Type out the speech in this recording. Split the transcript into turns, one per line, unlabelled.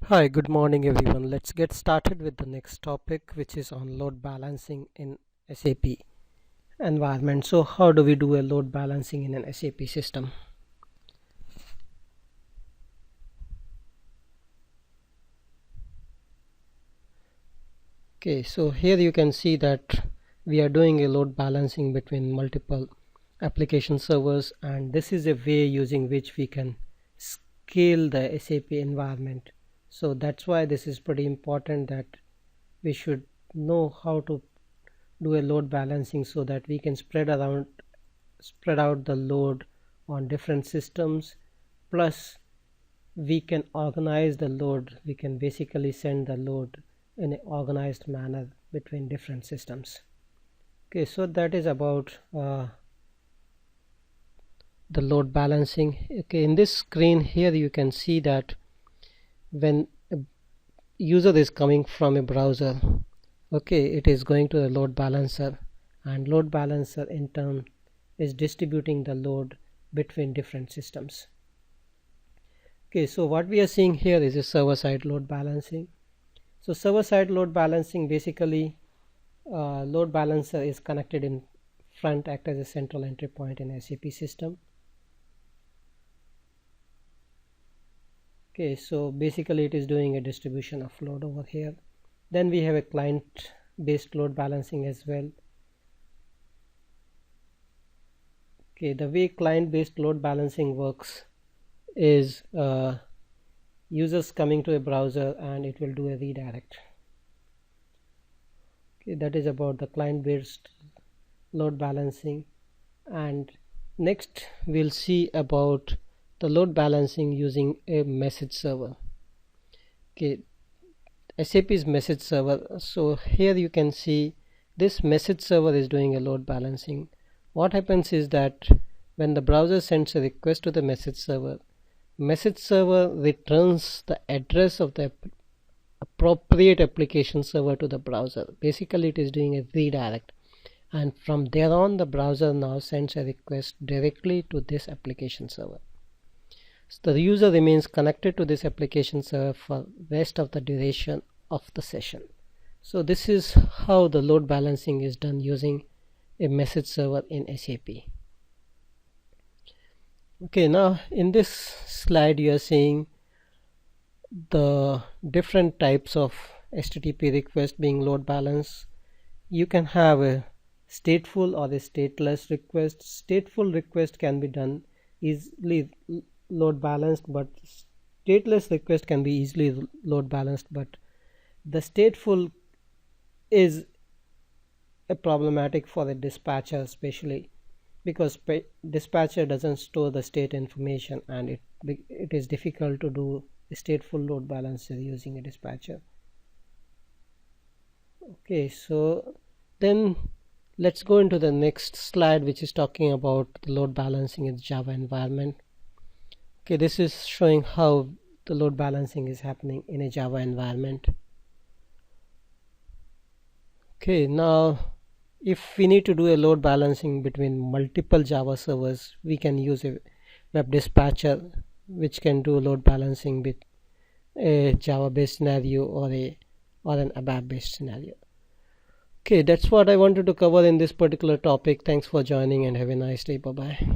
Hi, good morning everyone. Let's get started with the next topic, which is on load balancing in SAP environment. So how do we do a load balancing in an SAP system? Okay, so here you can see that we are doing a load balancing between multiple application servers, and this is a way using which we can scale the SAP environment. So that's why this is pretty important, that we should know how to do a load balancing so that we can spread out the load on different systems. Plus we can organize the load. We can basically send the load in an organized manner between different systems. Okay, so that is about the load balancing. Okay, in this screen here you can see that when a user is coming from a browser, okay, it is going to the load balancer, and load balancer in turn is distributing the load between different systems. Okay, so what we are seeing here is a server-side load balancing. So server-side load balancing, basically load balancer is connected in front, act as a central entry point in SAP system. Okay, so basically it is doing a distribution of load over here. Then we have a client based load balancing as well. Okay, the way client based load balancing works is users coming to a browser and it will do a redirect. Okay, that is about the client based load balancing. And next we'll see about the load balancing using a message server. Okay, SAP's message server. So here you can see this message server is doing a load balancing. What happens is that when the browser sends a request to the message server returns the address of the appropriate application server to the browser. Basically it is doing a redirect, and from there on the browser now sends a request directly to this application server. So the user remains connected to this application server for rest of the duration of the session. So this is how the load balancing is done using a message server in SAP. Okay, now in this slide you are seeing the different types of HTTP request being load balanced. You can have a stateful or a stateless request. Stateful request can be done easily load balanced, but stateless request can be easily load balanced, but the stateful is a problematic for a dispatcher, especially because dispatcher doesn't store the state information, and it is difficult to do a stateful load balancer using a dispatcher. Okay, so then let's go into the next slide, which is talking about the load balancing in Java environment. Okay, this is showing how the load balancing is happening in a Java environment. Okay, now if we need to do a load balancing between multiple Java servers, we can use a web dispatcher which can do load balancing with a Java based scenario or an ABAP based scenario. Okay, that's what I wanted to cover in this particular topic. Thanks for joining and have a nice day. Bye bye.